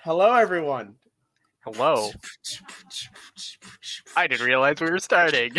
Hello, everyone. Hello. I didn't realize we were starting.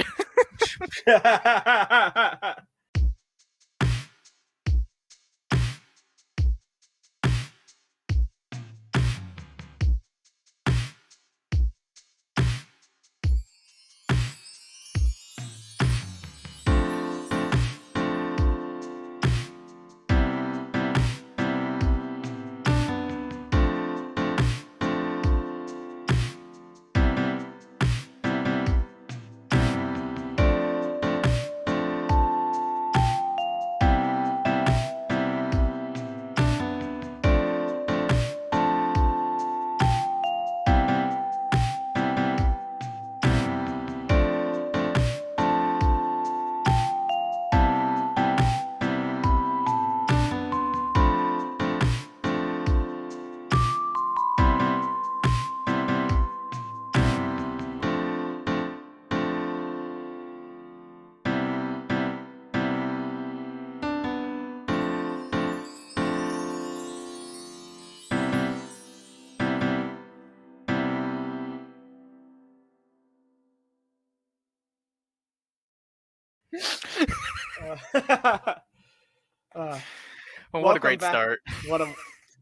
What a great start.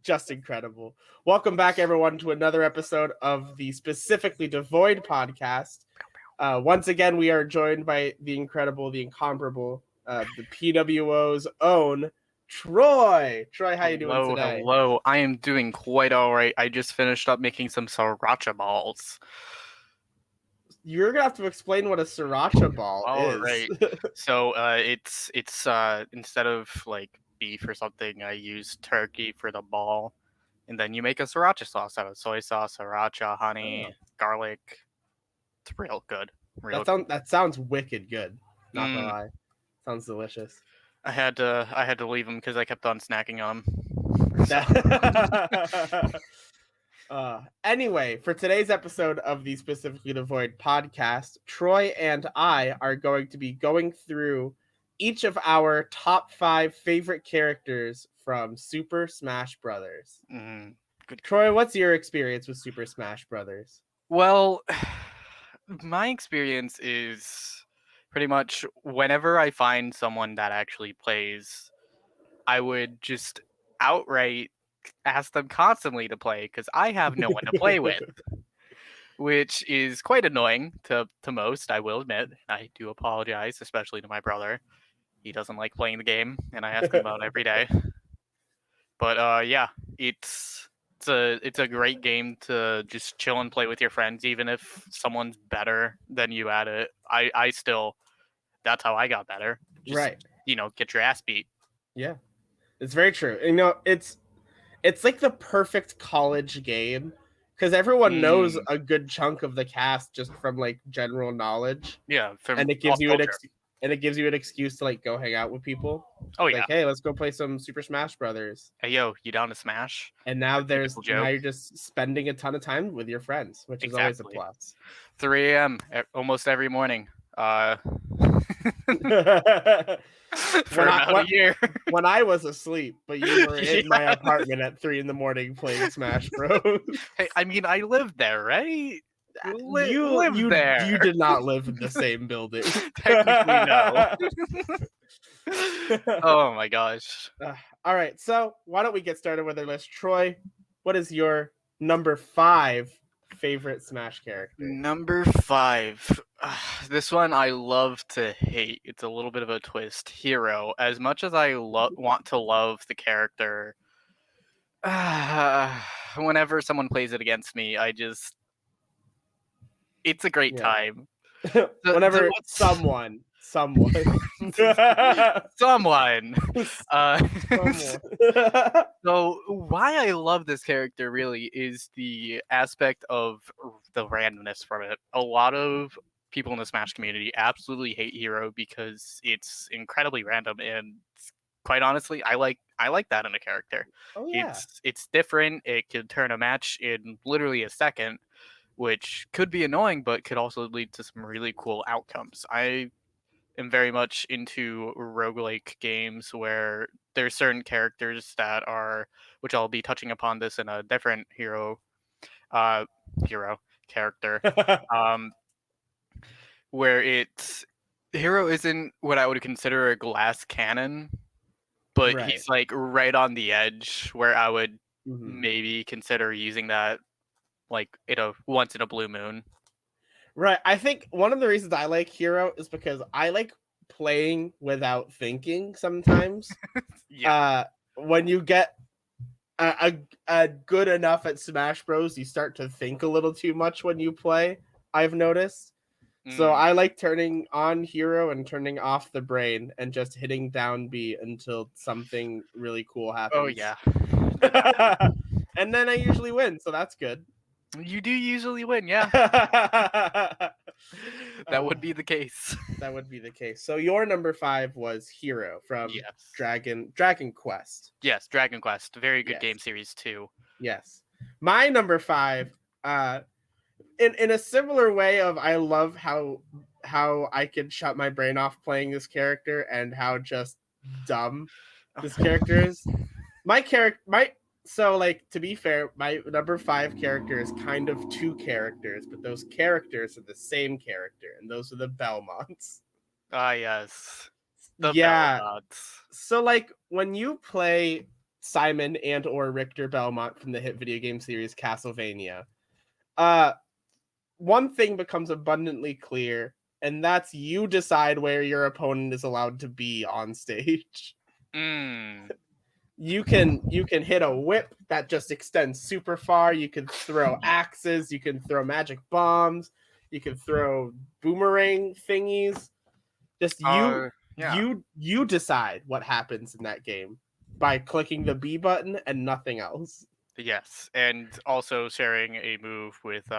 Just incredible. Welcome back, everyone, to another episode of the Specifically Devoid podcast. Once again, we are joined by the incredible, the incomparable, the PWO's own Troy. Troy, how you doing today? Hello. I am doing quite all right. I just finished up making some sriracha balls. You're gonna have to explain what a sriracha ball is. Right. So it's instead of like beef or something, I use turkey for the ball, and then you make a sriracha sauce out of soy sauce, sriracha, honey, garlic. It's real good. That sounds wicked good. Not gonna lie, sounds delicious. I had to leave them because I kept on snacking on them. Anyway, for today's episode of the Specifically Devoid podcast, Troy and I are going to be going through each of our top 5 favorite characters from Super Smash Brothers. Good. Troy, what's your experience with Super Smash Brothers? Well, my experience is pretty much whenever I find someone that actually plays, I would just outright ask them constantly to play because I have no one to play with, which is quite annoying to most, I will admit. I do apologize, especially to my brother. He doesn't like playing the game, and I ask him about it every day. But yeah, it's a great game to just chill and play with your friends, even if someone's better than you at it. I still, that's how I got better. Just, right. Get your ass beat. Yeah, it's very true. It's like the perfect college game because everyone knows a good chunk of the cast just from like general knowledge. Yeah, and it gives you an excuse to like go hang out with people. Oh yeah. Like, hey, let's go play some Super Smash Brothers. Hey yo, you down to Smash? And now you're just spending a ton of time with your friends, which is always a plus. 3 a.m. almost every morning. For about a year. When I was asleep, but you were in my apartment at 3 a.m. playing Smash Bros. Hey, I mean, I lived there, right? You there. You did not live in the same building. Technically, no. Oh my gosh. All right, so why don't we get started with our list? Troy, what is your number 5 favorite Smash character? Number 5. This one I love to hate. It's a little bit of a twist. Hero. As much as I want to love the character, whenever someone plays it against me, it's a great time. Whenever someone. Someone. So why I love this character really is the aspect of the randomness from it. A lot of people in the Smash community absolutely hate Hero because it's incredibly random, and quite honestly, I like that in a character. Oh, yeah. It's different. It could turn a match in literally a second, which could be annoying, but could also lead to some really cool outcomes. I am very much into roguelike games where there's certain characters that are, which I'll be touching upon this in a different hero hero character. Um, where hero isn't what I would consider a glass cannon, but Right. he's like right on the edge where I would Mhm. maybe consider using that like once in a blue moon. Right. I think one of the reasons I like Hero is because I like playing without thinking sometimes. Yeah. When you get a good enough at Smash Bros, you start to think a little too much when you play, I've noticed. So Mm. I like turning on Hero and turning off the brain and just hitting down B until something really cool Oh happens. yeah. And then I usually win, so that's good. You do usually win, yeah. That would be the case. That would be the case. So your number 5 was Hero from Yes. Dragon Quest. Yes, Dragon Quest. Very good Yes. game series too. Yes. My number 5, in a similar way of I love how I can shut my brain off playing this character and how just dumb this character is. So like, to be fair, my number 5 character is kind of two characters, but those characters are the same character, and those are the Belmonts. Ah, yes. The Yeah. Belmonts. So like, when you play Simon and or Richter Belmont from the hit video game series Castlevania, uh one thing becomes abundantly clear, and that's you decide where your opponent is allowed to be on stage. Mm. You can hit a whip that just extends super far. You can throw axes. You can throw magic bombs. You can throw boomerang thingies. Just Yeah. you decide what happens in that game by clicking the B button and nothing else. Yes, and also sharing a move with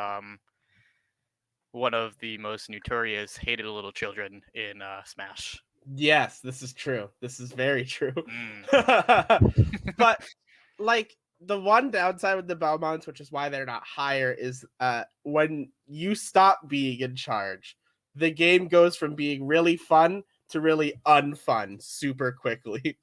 one of the most notorious hated little children in Smash. Yes, this is true. This is very true. Mm. But like, the one downside with the Belmonts, which is why they're not higher, is when you stop being in charge, the game goes from being really fun to really unfun super quickly.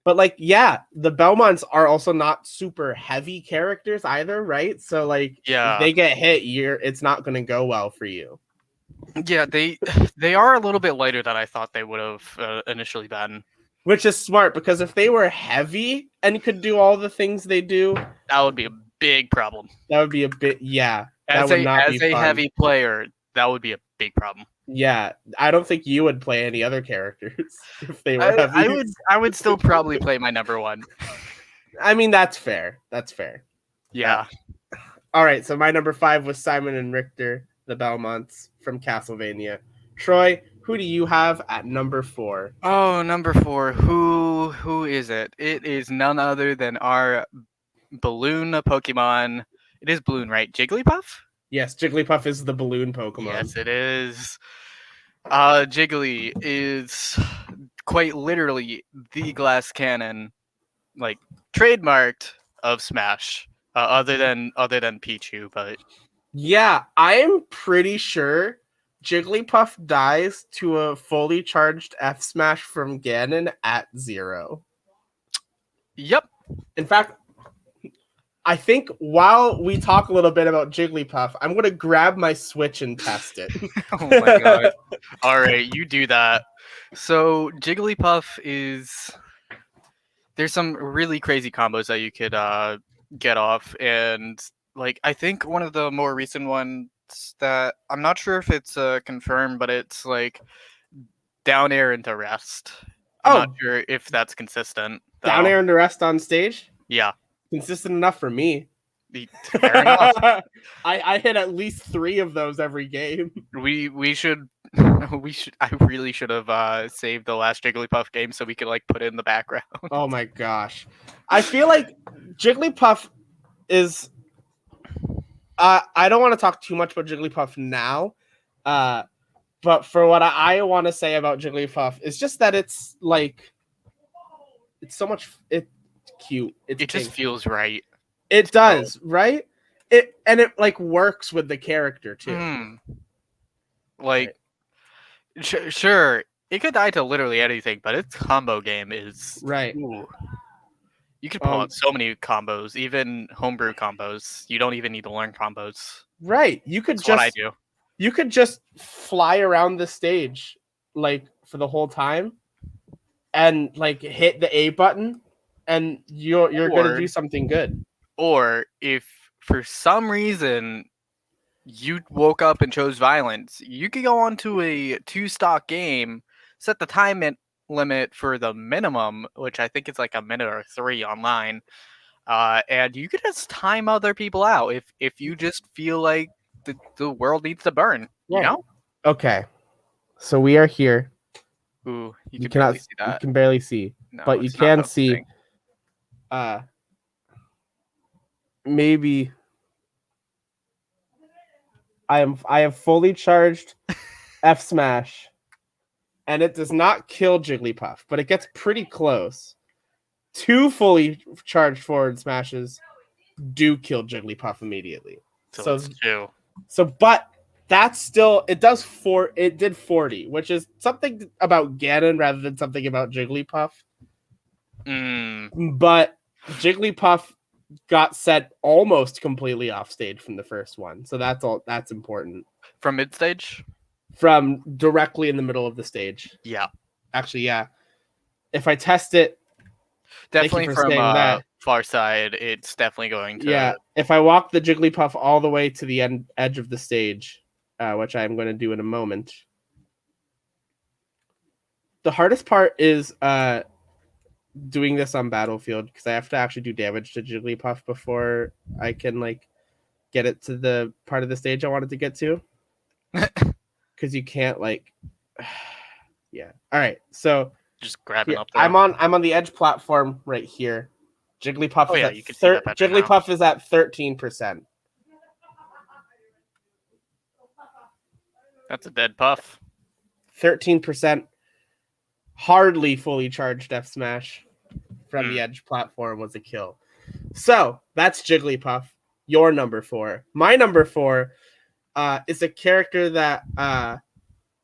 But like, yeah, the Belmonts are also not super heavy characters either, right? So like, if Yeah, they get hit, it's not going to go well for you. yeah, they are a little bit lighter than I thought they would have initially been. Which is smart, because if they were heavy and could do all the things they do, That would be a big problem. that would be a bit, yeah, that As would a not as be a fun. heavy player, that would be a big problem. Yeah, I don't think you would play any other characters if they were I heavy. would still probably play my number one. I mean, that's fair. That's fair. Yeah. All right, so my number 5 was Simon and Richter, the Belmonts from Castlevania. Troy, who do you have at number 4? Oh, number 4. Who is it? It is none other than our balloon Pokemon. It is balloon, right? Jigglypuff? Yes, Jigglypuff is the balloon Pokemon. Yes, it is. Jiggly is quite literally the glass cannon, like trademarked of Smash. Other than Pichu, but Yeah, I'm pretty sure Jigglypuff dies to a fully charged F Smash from Ganon at 0. yep. In fact, I think while we talk a little bit about Jigglypuff, I'm going to grab my Switch and test it. Oh my god. All right, you do that. So Jigglypuff is there's some really crazy combos that you could get off, and like I think one of the more recent ones that I'm not sure if it's confirmed, but it's like down air into rest. I'm not Oh, sure if that's consistent though. down air and the rest on stage? Yeah. Consistent enough for me. Fair enough. I hit at least 3 of those every game. We should I really should have saved the last Jigglypuff game so we could like put it in the background. Oh my gosh. I feel like Jigglypuff is I don't want to talk too much about Jigglypuff now. But for what I want to say about Jigglypuff is just that it's like, it's so much, it's cute. It's It just pink. feels right. It does, right? It like works with the character too. Mm. Like, sure, it could die to literally anything, but its combo game is Right. ooh. You could pull out so many combos, even homebrew combos. You don't even need to learn combos. Right. You could That's what I just do. you could just fly around the stage like for the whole time and like hit the A button and you're going to do something good. Or if for some reason you woke up and chose violence, you could go onto a 2-stock game, set the time limit for the minimum, which I think it's like a minute or 3 online, and you could just time other people out if you just feel like the world needs to burn, you Right. know? Okay. So we are here. Ooh, you You can barely see you that. can barely see, No, but you it's not can see focusing. maybe I have fully charged F Smash and it does not kill Jigglypuff, but it gets pretty close. 2 fully charged forward smashes do kill Jigglypuff immediately. So it's 2. But that's still it did 40, which is something about Ganon rather than something about Jigglypuff. But Jigglypuff got set almost completely off stage from the first one, so that's important. From mid stage? From directly in the middle of the stage. Yeah. Actually, yeah. If I test it, definitely from far side, it's definitely going to. Yeah, if I walk the Jigglypuff all the way to the edge of the stage, which I'm going to do in a moment. The hardest part is doing this on Battlefield because I have to actually do damage to Jigglypuff before I can like get it to the part of the stage I wanted to get to. Because you can't like, yeah. All right, so just grabbing up there. I'm on the edge platform right here. Jigglypuff Jigglypuff is at 13%. That's a dead puff. 13%. Hardly fully charged F Smash from the edge platform was a kill. So that's Jigglypuff, your number 4. My number 4 is a character that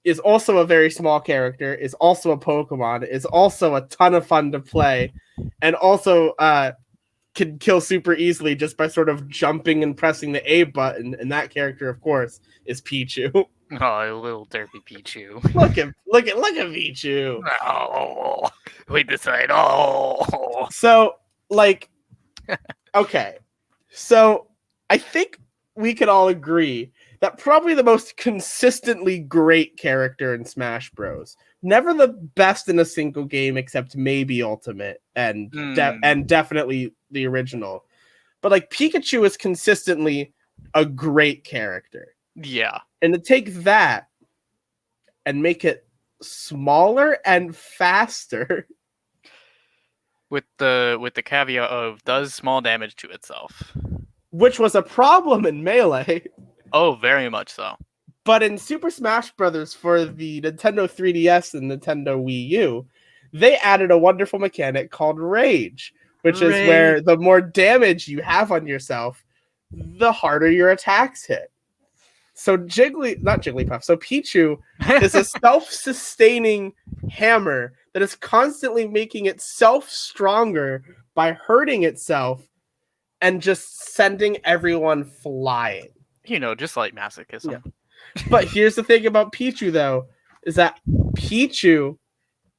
is also a very small character, is also a Pokemon, is also a ton of fun to play, and also can kill super easily just by sort of jumping and pressing the A button. And that character, of course, is Pichu. Oh, little derpy Pichu. Look at Pichu. Oh, wait this side. Oh. So, like, okay. So, I think we can all agree that probably the most consistently great character in Smash Bros. Never the best in a single game, except maybe Ultimate and definitely the original. But like Pikachu is consistently a great character. Yeah. And to take that and make it smaller and faster. With the caveat of does small damage to itself. Which was a problem in Melee. Oh, very much so. But in Super Smash Bros. For the Nintendo 3DS and Nintendo Wii U, they added a wonderful mechanic called Rage, which is where the more damage you have on yourself, the harder your attacks hit. So so Pichu is a self-sustaining hammer that is constantly making itself stronger by hurting itself and just sending everyone flying. You know, just like masochism. Yeah. But here's the thing about Pichu, though, is that Pichu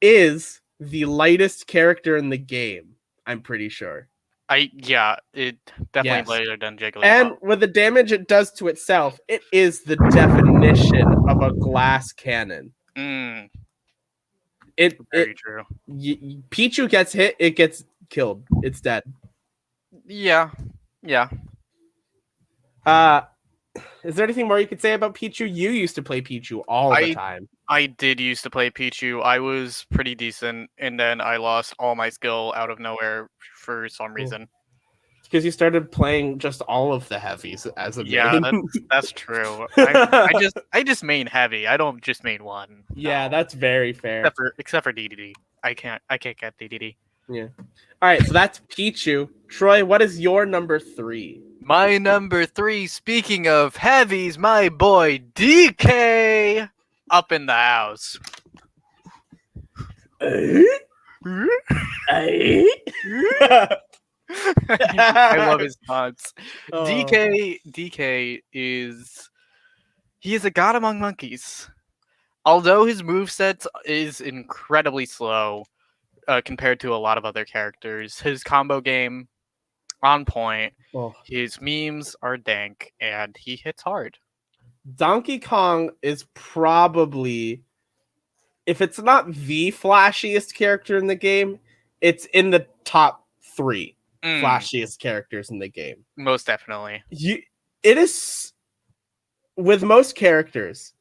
is the lightest character in the game, I'm pretty sure. It definitely lighter than Jigglypuff. And with the damage it does to itself, it is the definition of a glass cannon. Very true. Pichu gets hit, it gets killed. It's dead. Yeah. Is there anything more you could say about Pichu? You used to play Pichu all the time. I did used to play Pichu. I was pretty decent, and then I lost all my skill out of nowhere for some reason. Because you started playing just all of the heavies as a main. That's true. I just main heavy. I don't just main one. Yeah, that's very fair. Except for DDD. I can't get DDD. Yeah. All right, so that's Pichu. Troy, what is your number 3? My number 3, speaking of heavies, my boy DK up in the house. I love his taunts. Oh. DK he is a god among monkeys. Although his moveset is incredibly slow compared to a lot of other characters, his combo game on point. Oh. His memes are dank, and he hits hard. Donkey Kong is probably, if it's not the flashiest character in the game, it's in the top 3 flashiest characters in the game. Most definitely. It is, with most characters,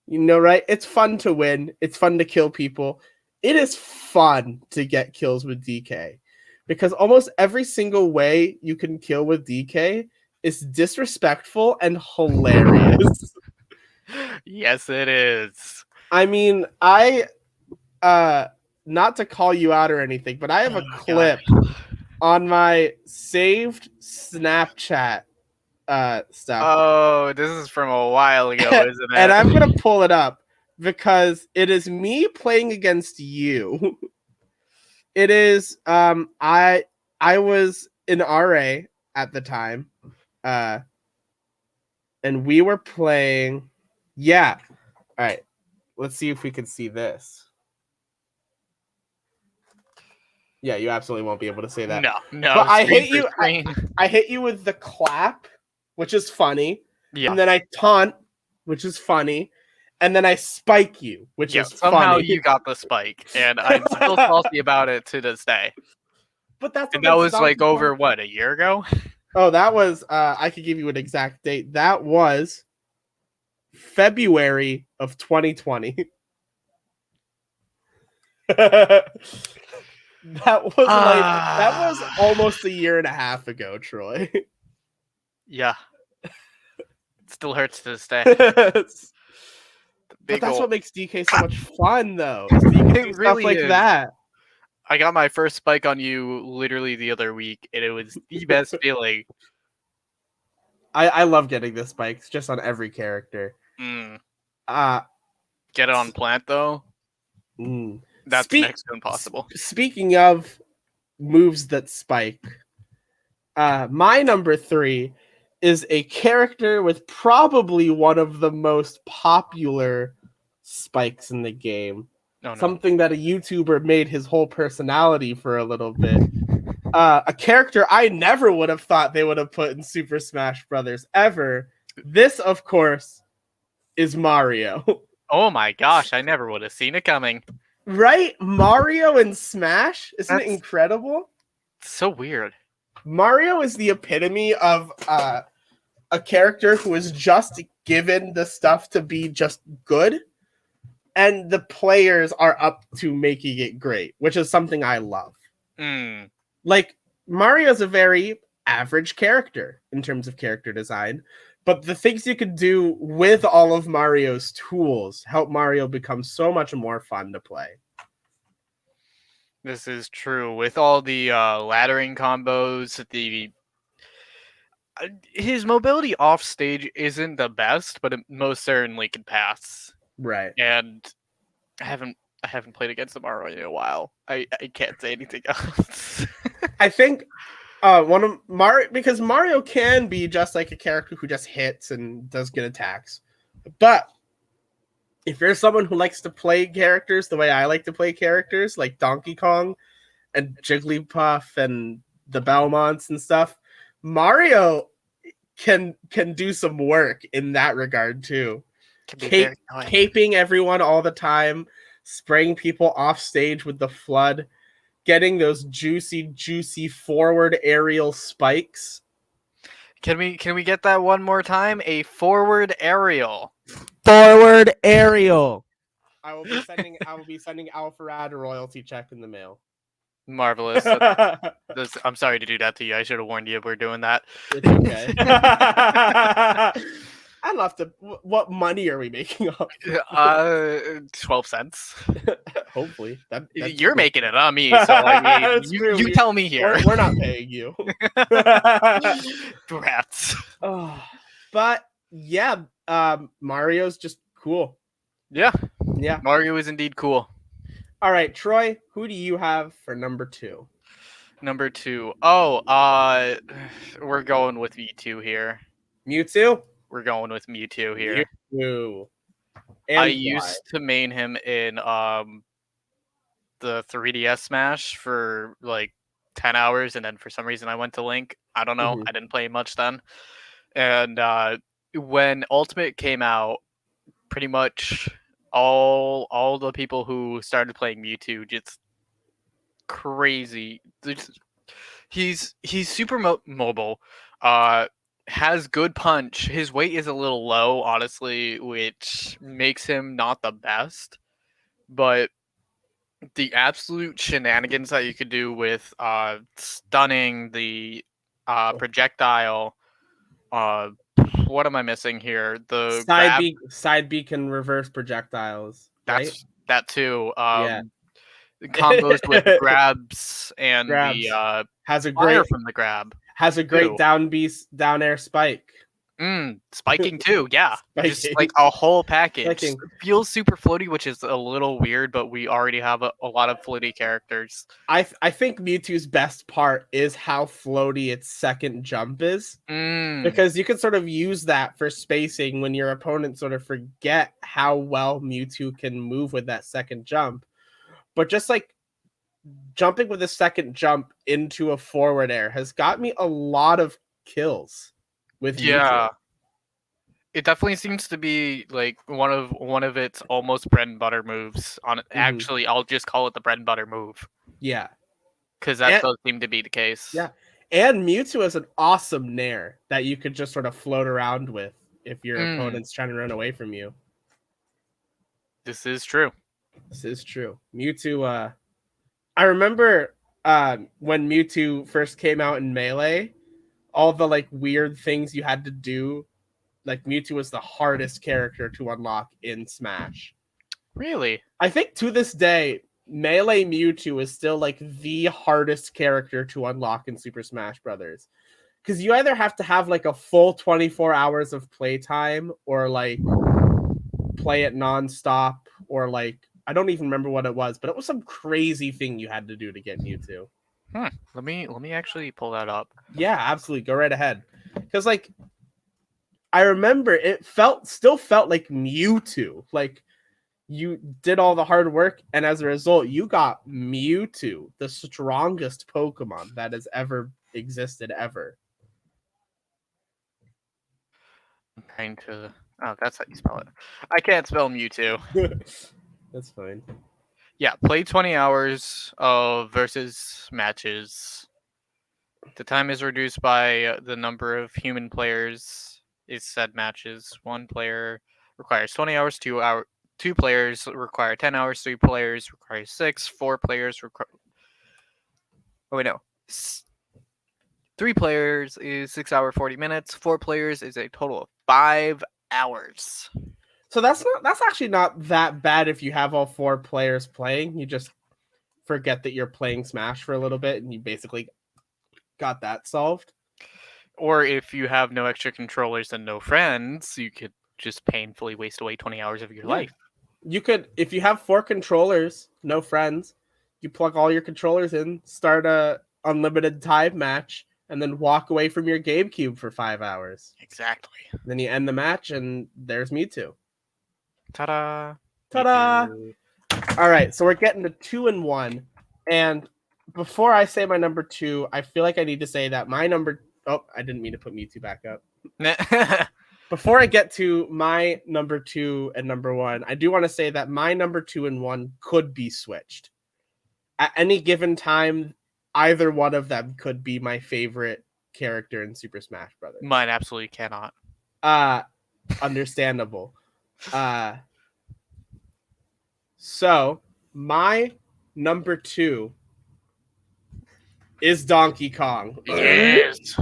right? It's fun to win. It's fun to kill people. It is fun to get kills with DK because almost every single way you can kill with DK is disrespectful and hilarious. Yes, it is. I mean, not to call you out or anything, but I have a clip on my saved Snapchat stuff. Oh, this is from a while ago, isn't it? And I'm gonna pull it up because it is me playing against you. It is I was in RA at the time. And we were playing. Yeah. All right. Let's see if we can see this. Yeah, you absolutely won't be able to say that. No. But I hit you. I hit you with the clap, which is funny. Yeah. And then I taunt, which is funny. And then I spike you, which is somehow funny. you got the spike, and I'm still salty about it to this day. But that was like over what, a year ago? Oh, that was I could give you an exact date. That was February of 2020. that was almost a year and a half ago, Troy. Yeah. It still hurts to this day. But that's what makes DK so much fun, though. It really stuff like that. I got my first spike on you literally the other week, and it was the best feeling. I love getting the spikes just on every character. Get it on plant, though? That's next to impossible. Speaking of moves that spike, my number 3 is a character with probably one of the most popular spikes in the game. Oh, no. Something that a YouTuber made his whole personality for a little bit. A character I never would have thought they would have put in Super Smash Brothers ever. This, of course, is Mario. Oh my gosh, I never would have seen it coming. Right? Mario in Smash? Isn't it incredible? So weird. Mario is the epitome of a character who is just given the stuff to be just good, and the players are up to making it great, which is something I love. Like, Mario's a very average character in terms of character design, but the things you can do with all of Mario's tools help Mario become so much more fun to play. This is true. With all the laddering combos, his mobility off stage isn't the best, but it most certainly can pass. Right. And I haven't played against the Mario in a while. I can't say anything else. I think one of Mario, because Mario can be just like a character who just hits and does good attacks. But if you're someone who likes to play characters the way I like to play characters, like Donkey Kong and Jigglypuff and the Belmonts and stuff, Mario can do some work in that regard too. Caping everyone all the time, spraying people off stage with the flood, getting those juicy forward aerial spikes. Can we get that one more time? A forward aerial. Forward aerial. I will be sending Alpharad a royalty check in the mail. Marvelous. I'm sorry to do that to you. I should have warned you we're doing that. It's okay. I'd love to. What money are we making off? 12 cents. Hopefully. You're making it on me, so I mean, you tell me here. We're not paying you. Rats. But yeah, Mario's just cool. Yeah. Yeah. Mario is indeed cool. All right, Troy, who do you have for number 2? Number 2. Oh, we're going with Mewtwo here. Mewtwo? We're going with Mewtwo here. Mewtwo. I And why? used to main him in the 3DS Smash for like 10 hours, and then for some reason I went to Link. I don't know. Mhm. I didn't play much then. And when Ultimate came out, pretty much all the people who started playing Mewtwo just crazy. He's super mobile. Has good punch. His weight is a little low, honestly, which makes him not the best. But the absolute shenanigans that you could do with stunning the projectile. What am I missing here? The grab. Side B can reverse projectiles, right? That too. Yeah. Combos with grabs and the Grabs. Has a fire great from the grab. down air spike. Spiking too, yeah. Just Spiking. like a whole package. Spiking. Feels super floaty, which is a little weird, but we already have a lot of floaty characters. I think Mewtwo's best part is how floaty its second jump is. Because you can sort of use that for spacing when your opponent sort of forget how well Mewtwo can move with that second jump. But just like jumping with a second jump into a forward air has got me a lot of kills with Yeah. Mewtwo. It definitely seems to be like one of its almost bread and butter moves. Actually, I'll just call it the bread and butter move. Yeah. Because that does seem to be the case. Yeah. And Mewtwo is an awesome nair that you could just sort of float around with if your opponent's trying to run away from you. This is true. This is true. Mewtwo, I remember when Mewtwo first came out in Melee, all the like weird things you had to do. Like Mewtwo was the hardest character to unlock in Smash. Really? I think to this day, Melee Mewtwo is still like the hardest character to unlock in Super Smash Brothers. Because you either have to have like a full 24 hours of playtime or like play it nonstop or like I don't even remember what it was, but it was some crazy thing you had to do to get Mewtwo. Let me actually pull that up. Yeah, absolutely. Go right ahead. Because like I remember it still felt like Mewtwo. Like you did all the hard work, and as a result, you got Mewtwo, the strongest Pokemon that has ever existed ever. I'm trying to. Oh, that's how you spell it. I can't spell Mewtwo. That's fine. Yeah, play 20 hours of versus matches. The time is reduced by the number of human players is said matches. One player requires 20 hours, 2 players require 10 hours, 3 players require 6, 4 players require. Oh, wait, no. 3 players is 6 hours 40 minutes. 4 players is a total of 5 hours. So that's actually not that bad if you have all 4 players playing. You just forget that you're playing Smash for a little bit, and you basically got that solved. Or if you have no extra controllers and no friends, you could just painfully waste away 20 hours of your life. You could, if you have 4 controllers, no friends, you plug all your controllers in, start a unlimited time match, and then walk away from your GameCube for 5 hours. Exactly. Then you end the match, and there's Mewtwo. Ta-da! Ta-da! All right, so we're getting to 2 and 1, and before I say my number 2, I feel like I need to say that my number. Oh, I didn't mean to put Mewtwo back up. Before I get to my number 2 and number 1, I do want to say that my number 2 and 1 could be switched. At any given time, either one of them could be my favorite character in Super Smash Brothers. Mine absolutely cannot. Understandable. So my number 2 is Donkey Kong. Yes.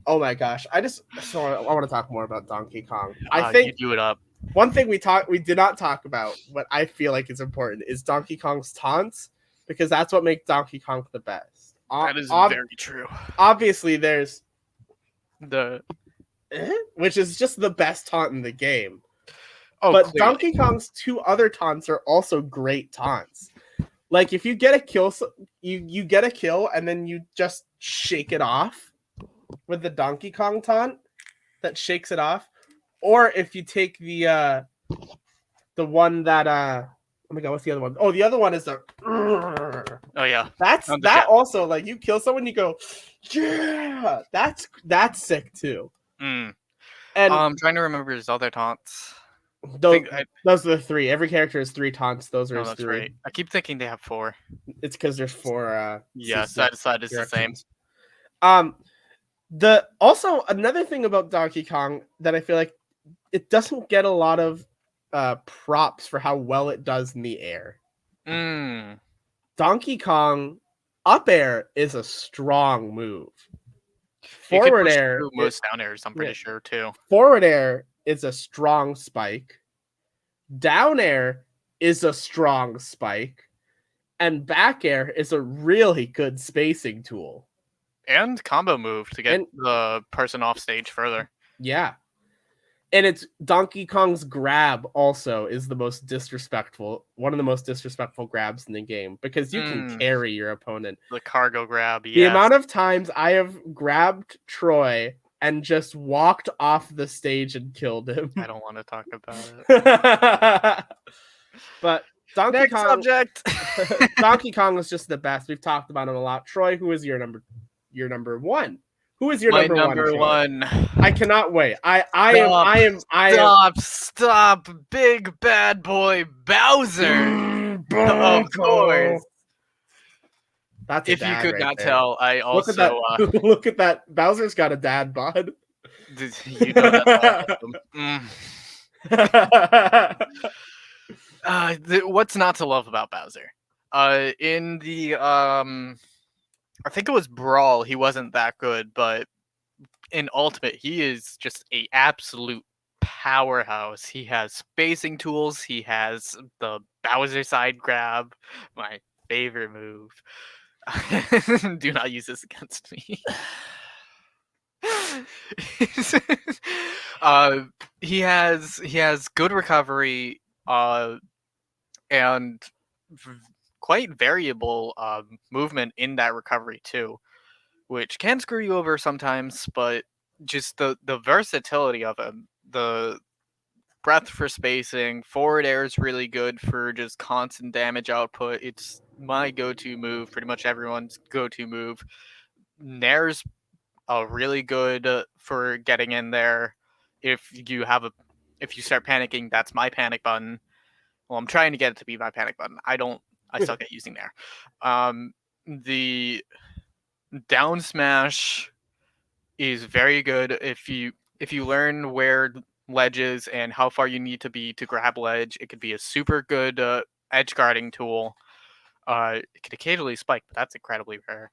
Oh my gosh! I want to talk more about Donkey Kong. I think you do it up. One thing we did not talk about, what I feel like is important, is Donkey Kong's taunts, because that's what makes Donkey Kong the best. That is very true. Obviously, there's the which is just the best taunt in the game. Oh, but clearly. Donkey Kong's 2 other taunts are also great taunts. Like if you get a kill, you get a kill and then you just shake it off with the Donkey Kong taunt that shakes it off, or if you take the one that oh my god, what's the other one? Oh, the other one is the Oh yeah, that also, like, you kill someone, you go, yeah, that's sick too. And I'm trying to remember his other taunts. those are the 3. Every character has 3 taunts. Those are his 3. Right. I keep thinking they have 4. It's because there's 4. Yeah, side to side is the same. The also another thing about Donkey Kong that I feel like it doesn't get a lot of props for how well it does in the air. Donkey Kong up air is a strong move. Forward air, most down airs, I'm pretty sure too. Forward air is a strong spike. Down air is a strong spike, and back air is a really good spacing tool. And combo move to get the person off stage further. Yeah. And it's Donkey Kong's grab also is the most disrespectful, one of the most disrespectful grabs in the game, because you can carry your opponent. The cargo grab, The amount of times I have grabbed Troy and just walked off the stage and killed him. I don't want to talk about it. But Donkey Kong subject. Donkey Kong was just the best. We've talked about him a lot. Troy, who is your number 1? Who is your number one? I cannot wait. I am. Stop, big bad boy Bowser. Of course. That's if you could not tell, I also look at that. Bowser's got a dad bod. You know that's awesome. What's not to love about Bowser? In the I think it was Brawl, he wasn't that good, but in Ultimate, he is just a absolute powerhouse. He has spacing tools. He has the Bowser side grab, my favorite move. Do not use this against me. He has good recovery, and quite variable movement in that recovery too, which can screw you over sometimes, but just the versatility of him, the breadth for spacing, forward air is really good for just constant damage output. It's my go-to move, pretty much everyone's go-to move. Nair's really good for getting in there. If you start panicking, that's my panic button. Well, I'm trying to get it to be my panic button. I suck at using Nair. The down smash is very good if you learn where ledge is and how far you need to be to grab ledge. It could be a super good edge guarding tool. It could occasionally spike, but that's incredibly rare.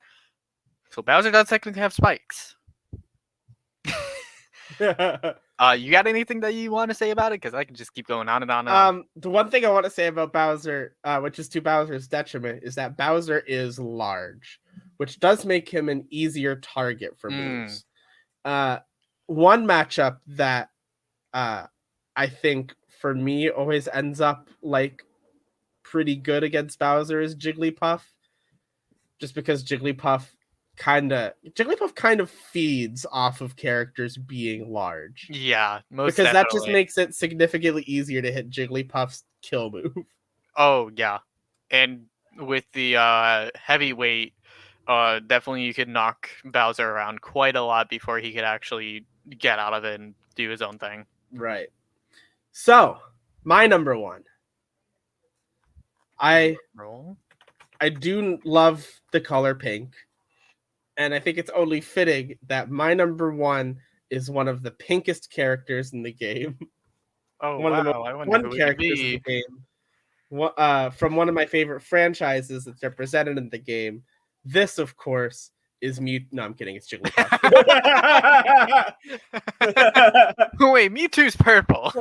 So Bowser does technically have spikes. You got anything that you want to say about it? Because I can just keep going on and on and on. The one thing I want to say about Bowser, which is to Bowser's detriment, is that Bowser is large, which does make him an easier target for moves. One matchup that I think for me always ends up like pretty good against Bowser is Jigglypuff, just because Jigglypuff kind of feeds off of characters being large. Yeah, most because definitely. That just makes it significantly easier to hit Jigglypuff's kill move. Oh yeah, and with the heavyweight, definitely you could knock Bowser around quite a lot before he could actually get out of it and do his own thing. Right. So my number 1. I do love the color pink. And I think it's only fitting that my number 1 is one of the pinkest characters in the game. Oh, one of the most fun characters in the game. From one of my favorite franchises that's represented in the game. This, of course, is Mew. No, I'm kidding. It's Jigglypuff. Wait, Mewtwo's purple.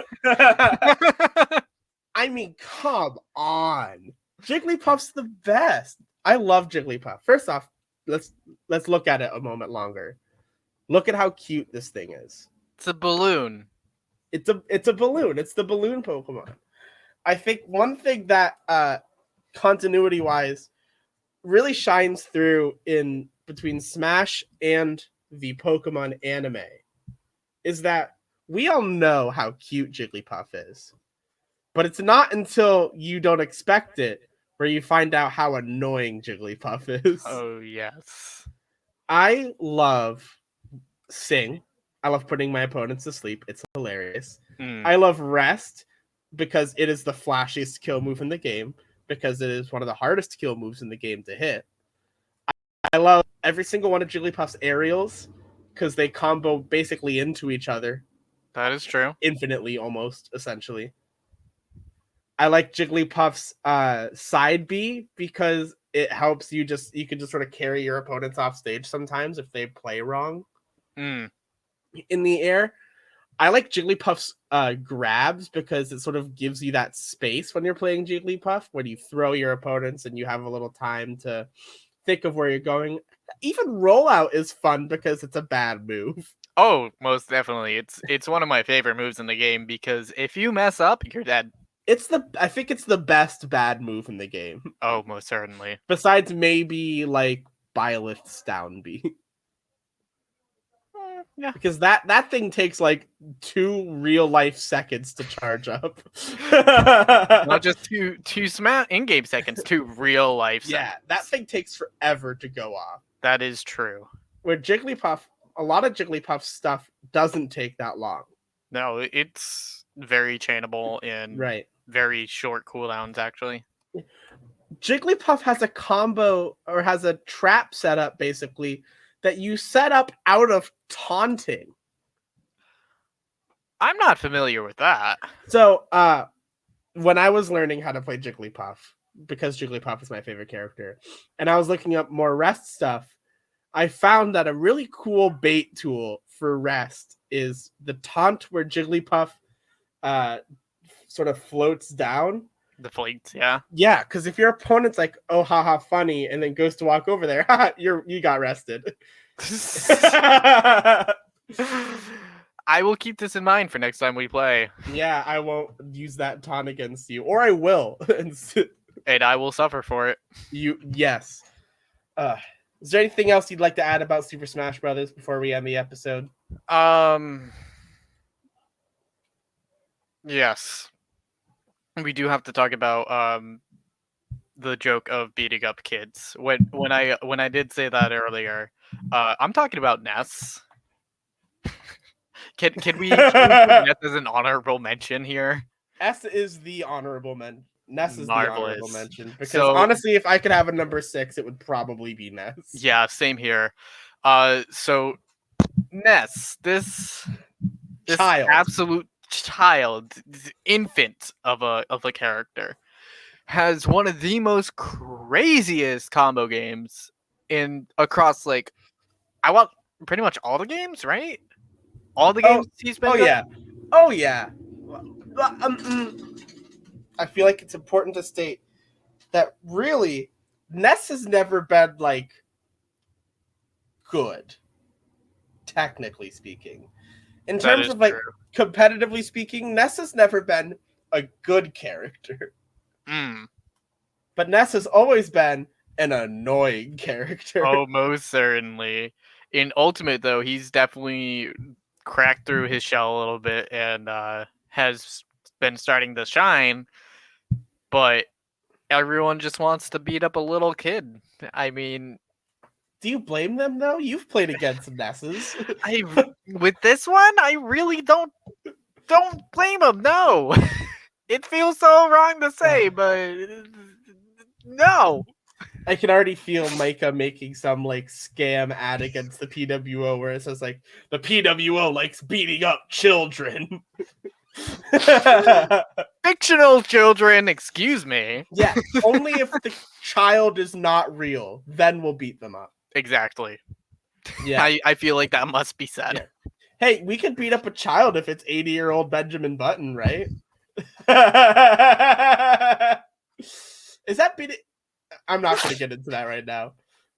I mean, come on. Jigglypuff's the best. I love Jigglypuff. First off, let's look at it a moment longer. Look at how cute this thing is. It's a balloon. It's a balloon. It's the balloon Pokemon. I think one thing that continuity wise really shines through in between Smash and the Pokemon anime is that we all know how cute Jigglypuff is, but it's not until you don't expect it where you find out how annoying Jigglypuff is. Oh, yes. I love Sing. I love putting my opponents to sleep. It's hilarious. I love Rest because it is the flashiest kill move in the game, because it is one of the hardest kill moves in the game to hit. I love every single one of Jigglypuff's aerials because they combo basically into each other. That is true. Infinitely, almost, essentially. I like Jigglypuff's side B because it helps you can just sort of carry your opponents off stage sometimes if they play wrong in the air. I like Jigglypuff's grabs because it sort of gives you that space when you're playing Jigglypuff, when you throw your opponents and you have a little time to think of where you're going. Even rollout is fun because it's a bad move. Oh, most definitely. It's one of my favorite moves in the game because if you mess up, you're dead. I think it's the best bad move in the game. Oh, most certainly. Besides maybe like Byleth's down B. Yeah. Because that thing takes like 2 real life seconds to charge up. Not just two in-game seconds, 2 real life seconds. Yeah, that thing takes forever to go off. That is true. Where Jigglypuff, a lot of Jigglypuff stuff doesn't take that long. No, it's very chainable and very short cooldowns, actually. Jigglypuff has a combo, or has a trap setup, basically, that you set up out of taunting. I'm not familiar with that. So, when I was learning how to play Jigglypuff, because Jigglypuff is my favorite character, and I was looking up more Rest stuff, I found that a really cool bait tool for Rest is the taunt where Jigglypuff sort of floats down. The fleets, yeah. Yeah, because if your opponent's like, oh, haha, funny, and then goes to walk over there, you got rested. I will keep this in mind for next time we play. Yeah, I won't use that taunt against you, or I will. And I will suffer for it. Yes. Is there anything else you'd like to add about Super Smash Brothers before we end the episode? Yes. We do have to talk about the joke of beating up kids. When I did say that earlier, I'm talking about Ness. Can we put Ness as an honorable mention here? S is the honorable mention. Ness is the honorable mention. Because honestly, if I could have a number 6, it would probably be Ness. Yeah, same here. So Ness, this absolute child, infant of a character, has one of the most craziest combo games across like I want pretty much all the games, right? All the games he's been. Oh yeah. I feel like it's important to state that really Ness has never been like good, technically speaking. In terms of like competitively speaking, Ness has never been a good character. But Ness has always been an annoying character. Oh, most certainly. In Ultimate, though, he's definitely cracked through his shell a little bit and has been starting to shine. But everyone just wants to beat up a little kid. I mean, do you blame them though? You've played against Nesses. With this one, I really don't blame him. No, it feels so wrong to say, but no. I can already feel Micah making some like scam ad against the PWO where it says like the PWO likes beating up children. Fictional children, excuse me. Yeah, only if the child is not real, then we'll beat them up. Exactly. Yeah, I feel like that must be said. Yeah. Hey, we could beat up a child if it's 80-year-old Benjamin Button, right? Is that beating? I'm not going to get into that right now.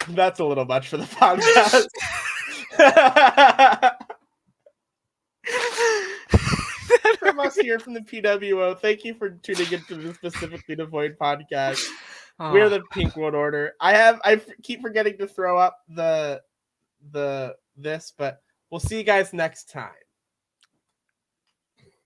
That's a little much for the podcast. From us here from the PWO, thank you for tuning into the Specifically Devoid podcast. We're the Pink World Order. I keep forgetting to throw up the this, but we'll see you guys next time.